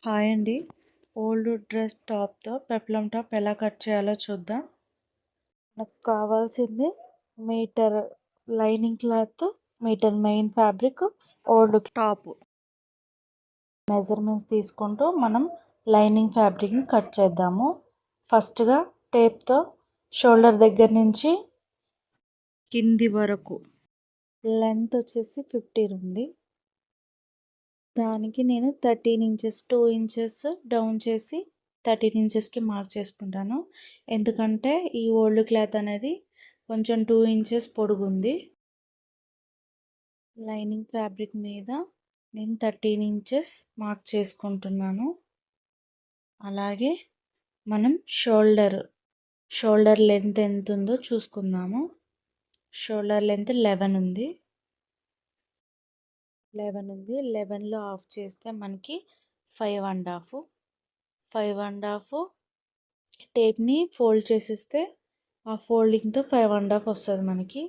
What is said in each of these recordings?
Hi అండి. Old dress టాప్‌తో peplum top ఎలా కట్ చేయాలో చూద్దాం. నాకు కావాల్సింది metre lining cloth, metre main fabric, old top. Measurements తీసుకుంటూ మనం లైనింగ్ ఫ్యాబ్రిక్‌ని కట్ చేద్దాము. ఫస్ట్‌గా టేప్‌తో షోల్డర్ దగ్గర నుంచి కింది వరకు లెంత్ వచ్చేసి 15 ఉంది. దానికి నేను 13 ఇంచెస్ 2 ఇంచెస్ డౌన్ చేసి 13 ఇంచెస్కి మార్క్ చేసుకుంటాను. ఎందుకంటే ఈ ఓల్డ్ క్లాత్ అనేది కొంచెం 2 ఇంచెస్ పొడుగుంది. లైనింగ్ ఫ్యాబ్రిక్ మీద నేను 13 ఇంచెస్ మార్క్ చేసుకుంటున్నాను. అలాగే మనం షోల్డర్ లెంత్ ఎంత ఉందో చూసుకుందాము. షోల్డర్ లెంత్ 11 ఉంది. 11లో ఆఫ్ చేస్తే మనకి 5.5 టేప్ని ఫోల్డ్ చేసేస్తే ఆ ఫోల్డింగ్తో 5.5 వస్తుంది మనకి.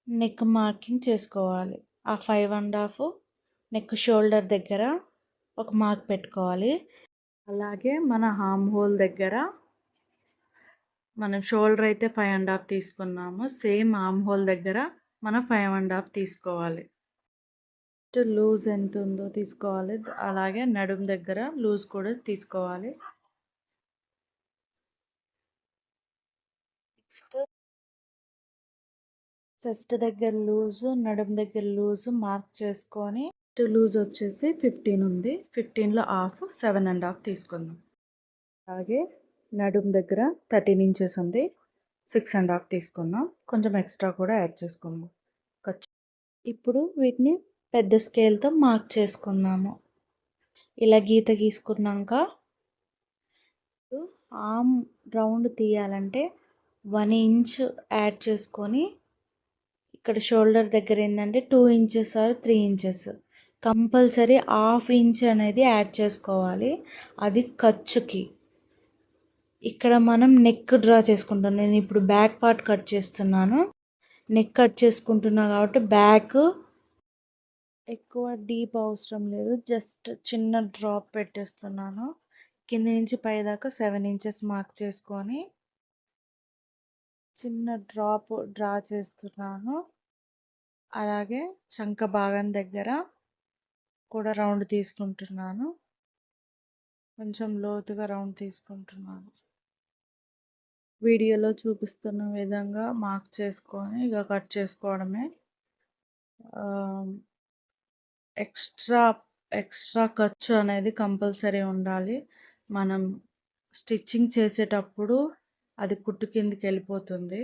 నెక్ మార్కింగ్ చేసుకోవాలి. ఆ 5.5 నెక్ షోల్డర్ దగ్గర ఒక మార్క్ పెట్టుకోవాలి. అలాగే మన హామ్ హోల్ దగ్గర మనం షోల్డర్ అయితే 5.5 తీసుకున్నాము, సేమ్ హామ్ హోల్ దగ్గర మనం 5.5 తీసుకోవాలి. లూజ్ ఎంత ఉందో తీసుకోవాలి. అలాగే నడుము దగ్గర లూజ్ కూడా తీసుకోవాలి. నెక్స్ట్ చెస్ట్ దగ్గర లూజు, నడుము దగ్గర లూజు మార్క్ చేసుకొని లూజ్ వచ్చేసి 15 ఉంది. 15లో హాఫ్ 7.5 తీసుకుందాం. అలాగే నడుము దగ్గర 13 ఇంచెస్ ఉంది, 6.5 తీసుకుందాం. కొంచెం ఎక్స్ట్రా కూడా యాడ్ చేసుకుందాం. ఇప్పుడు వీటిని పెద్ద స్కేల్తో మార్క్ చేసుకుందాము. ఇలా గీత గీసుకున్నాక ఆర్మ్ రౌండ్ తీయాలంటే 1 ఇంచ్ యాడ్ చేసుకొని ఇక్కడ షోల్డర్ దగ్గర ఏంటంటే 2 inches are 3 inches compulsory half inch అనేది యాడ్ చేసుకోవాలి. అది ఖర్చుకి. ఇక్కడ మనం నెక్ డ్రా చేసుకుంటాం. నేను ఇప్పుడు బ్యాక్ పార్ట్ కట్ చేస్తున్నాను. నెక్ కట్ చేసుకుంటున్నా కాబట్టి బ్యాక్ ఎక్కువ డీప్ అవసరం లేదు, జస్ట్ చిన్న డ్రాప్ పెట్టేస్తున్నాను. కింద నుంచి పై దాకా 7 ఇంచెస్ మార్క్ చేసుకొని చిన్న డ్రాప్ డ్రా చేస్తున్నాను. అలాగే చంక భాగం దగ్గర కూడా రౌండ్ తీసుకుంటున్నాను. కొంచెం లోతుగా రౌండ్ తీసుకుంటున్నాను. వీడియోలో చూపిస్తున్న విధంగా మార్క్ చేసుకొని ఇక కట్ చేసుకోవడమే. ఎక్స్ట్రా ఖర్చు అనేది కంపల్సరీ ఉండాలి. మనం స్టిచ్చింగ్ చేసేటప్పుడు అది కుట్టు కిందకి వెళ్ళిపోతుంది.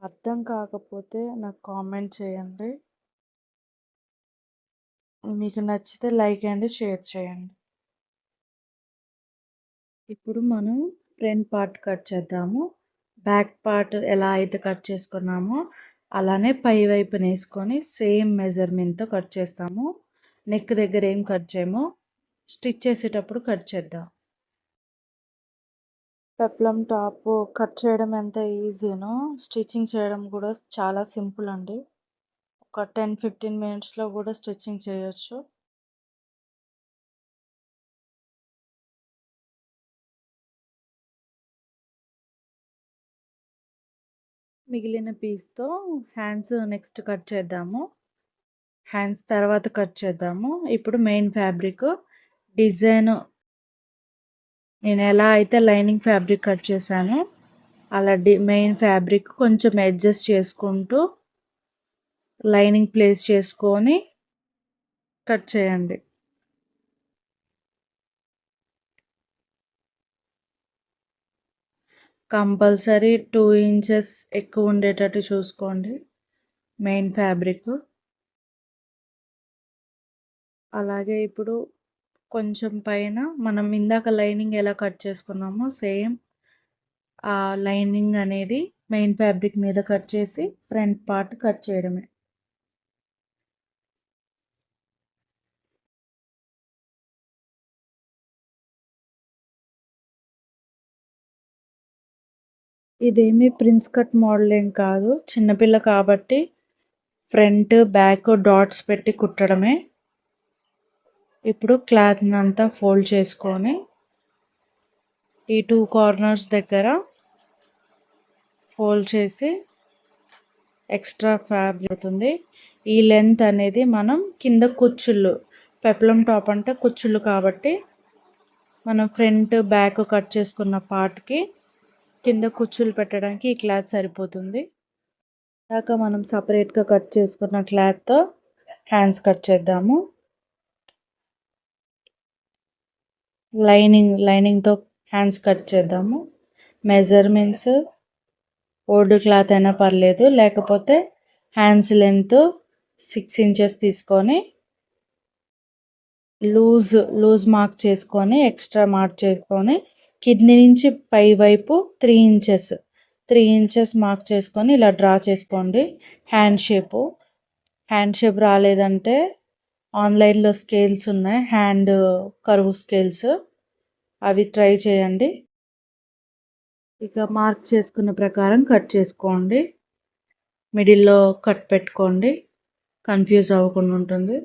అర్థం కాకపోతే నాకు కామెంట్ చేయండి. మీకు నచ్చితే లైక్ అండ్ షేర్ చేయండి. ఇప్పుడు మనం ఫ్రంట్ పార్ట్ కట్ చేద్దాము. బ్యాక్ పార్ట్ ఎలా అయితే కట్ చేసుకున్నామో అలానే పై వైపున వేసుకొని సేమ్ మెజర్మెంట్తో కట్ చేస్తాము. నెక్ దగ్గర ఏం కట్ చేయము, స్టిచ్ చేసేటప్పుడు కట్ చేద్దాం. పెప్లమ్ టాప్ కట్ చేయడం ఎంత ఈజీనో స్టిచ్చింగ్ చేయడం కూడా చాలా సింపుల్ అండి. ఒక 10-15 మినిట్స్లో కూడా స్టిచ్చింగ్ చేయొచ్చు. మిగిలిన పీస్తో హ్యాండ్స్ నెక్స్ట్ కట్ చేద్దాము. హ్యాండ్స్ తర్వాత కట్ చేద్దాము. ఇప్పుడు మెయిన్ ఫ్యాబ్రిక్ డిజైన్ నేను ఎలా అయితే లైనింగ్ ఫ్యాబ్రిక్ కట్ చేశానో అలా మెయిన్ ఫ్యాబ్రిక్ కొంచెం అడ్జస్ట్ చేసుకుంటూ లైనింగ్ ప్లేస్ చేసుకొని కట్ చేయండి. కంపల్సరీ 2 ఇంచెస్ ఎక్కువ ఉండేటట్టు చూసుకోండి మెయిన్ ఫ్యాబ్రిక్. అలాగే ఇప్పుడు కొంచెం పైన మనం ఇందాక లైనింగ్ ఎలా కట్ చేసుకున్నామో సేమ్ ఆ లైనింగ్ అనేది మెయిన్ ఫ్యాబ్రిక్ మీద కట్ చేసి ఫ్రంట్ పార్ట్ కట్ చేయడమే. ఇదేమి ప్రిన్స్ కట్ మోడల్ ఏం కాదు, చిన్నపిల్ల కాబట్టి ఫ్రంట్ బ్యాక్ డాట్స్ పెట్టి కుట్టడమే. ఇప్పుడు క్లాత్ని అంతా ఫోల్డ్ చేసుకొని ఈ 2 కార్నర్స్ దగ్గర ఫోల్డ్ చేసి ఎక్స్ట్రా ఫ్యాబ్రిక్ అవుతుంది. ఈ లెంత్ అనేది మనం కింద కుచ్చుళ్ళు, పెప్లం టాప్ అంటే కుచ్చుళ్ళు కాబట్టి మనం ఫ్రంట్ బ్యాక్ కట్ చేసుకున్న పార్ట్కి కింద కుచ్చులు పెట్టడానికి ఈ క్లాత్ సరిపోతుంది. దాకా మనం సపరేట్గా కట్ చేసుకున్న క్లాత్తో హ్యాండ్స్ కట్ చేద్దాము. లైనింగ్తో హ్యాండ్స్ కట్ చేద్దాము. మెజర్మెంట్స్ ఓల్డ్ క్లాత్ అయినా పర్లేదు, లేకపోతే హ్యాండ్స్ లెంత్ 6 ఇంచెస్ తీసుకొని లూజ్ మార్క్ చేసుకొని ఎక్స్ట్రా మార్క్ చేసుకొని కిడ్నీ నుంచి పై వైపు 3 ఇంచెస్ మార్క్ చేసుకొని ఇలా డ్రా చేసుకోండి. హ్యాండ్ షేప్ రాలేదంటే ఆన్లైన్లో స్కేల్స్ ఉన్నాయి, హ్యాండ్ కర్వ్ స్కేల్స్, అవి ట్రై చేయండి. ఇక మార్క్ చేసుకున్న ప్రకారం కట్ చేసుకోండి. మిడిల్లో కట్ పెట్టుకోండి, కన్ఫ్యూజ్ అవ్వకుండా ఉంటుంది.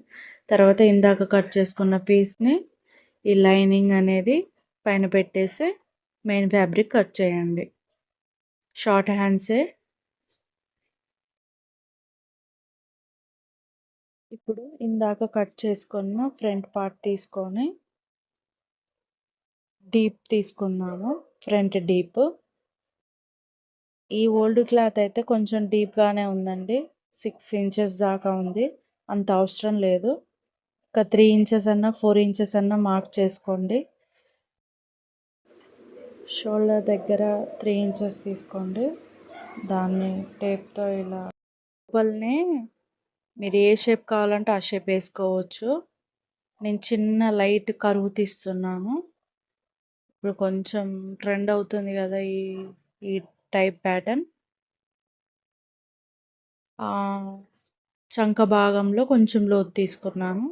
తర్వాత ఇందాక కట్ చేసుకున్న పీస్ని ఈ లైనింగ్ అనేది పైన పెట్టేసి మెయిన్ ఫ్యాబ్రిక్ కట్ చేయండి. షార్ట్ హ్యాండ్సే. ఇప్పుడు ఇందాక కట్ చేసుకున్న ఫ్రంట్ పార్ట్ తీసుకొని డీప్ తీసుకుందాము. Front deep. ఈ ఓల్డ్ క్లాత్ అయితే కొంచెం డీప్గానే ఉందండి, 6 ఇంచెస్ దాకా ఉంది. అంత అవసరం లేదు. ఒక 3 ఇంచెస్ అన్నా 4 ఇంచెస్ అన్నా మార్క్ చేసుకోండి. షోల్డర్ దగ్గర 3 ఇంచెస్ తీసుకోండి. దాన్ని టేప్తో ఇలా లోపలనే మీరు ఏ షేప్ కావాలంటే ఆ షేప్ వేసుకోవచ్చు. నేను చిన్న లైట్ కరువు తీస్తున్నాను. ఇప్పుడు కొంచెం ట్రెండ్ అవుతుంది కదా ఈ టైప్ ప్యాటర్న్. చంక భాగంలో కొంచెం లోతు తీసుకున్నాను.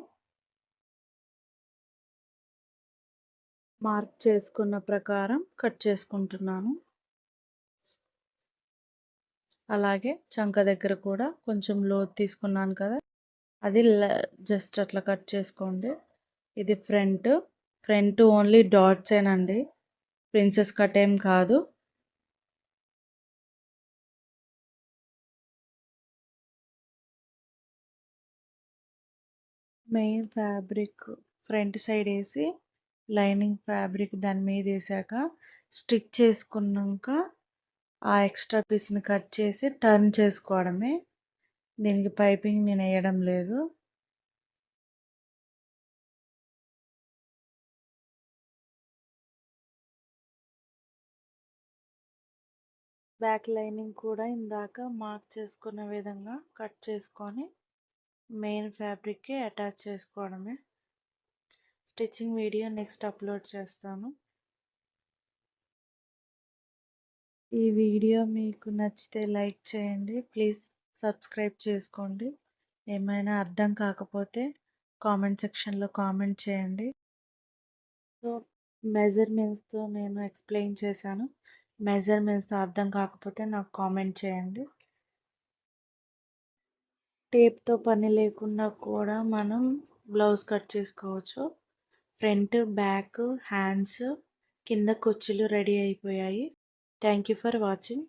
మార్క్ చేసుకున్న ప్రకారం కట్ చేసుకుంటున్నాను. అలాగే చంక దగ్గర కూడా కొంచెం లోతు తీసుకున్నాను కదా, అది జస్ట్ అట్లా కట్ చేసుకోండి. ఇది ఫ్రంట్ ఓన్లీ డాట్సేనండి, ప్రిన్సెస్ కట్ ఏం కాదు. మెయిన్ ఫ్యాబ్రిక్ ఫ్రంట్ సైడ్ వేసి లైనింగ్ ఫ్యాబ్రిక్ దాని మీద వేసాక స్టిచ్ చేసుకున్నాక ఆ ఎక్స్ట్రా పీస్ని కట్ చేసి టర్న్ చేసుకోవడమే. దీనికి పైపింగ్ నేను వేయడం లేదు. బ్యాక్ లైనింగ్ కూడా ఇందాక మార్క్ చేసుకున్న విధంగా కట్ చేసుకొని మెయిన్ ఫ్యాబ్రిక్కి అటాచ్ చేసుకోవడమే. స్టిచ్చింగ్ వీడియో నెక్స్ట్ అప్లోడ్ చేస్తాను. ఈ వీడియో మీకు నచ్చితే లైక్ చేయండి, ప్లీజ్ సబ్స్క్రైబ్ చేసుకోండి. ఏమైనా అర్థం కాకపోతే కామెంట్ సెక్షన్లో కామెంట్ చేయండి. సో మెజర్మెంట్స్తో నేను ఎక్స్ప్లెయిన్ చేశాను. మెజర్మెంట్స్తో అర్థం కాకపోతే నాకు కామెంట్ చేయండి. టేప్తో పని లేకుండా కూడా మనం బ్లౌజ్ కట్ చేసుకోవచ్చు. ఫ్రంట్, బ్యాక్, హ్యాండ్స్, కింద కుచ్చులు రెడీ అయిపోయాయి. Thank you for watching.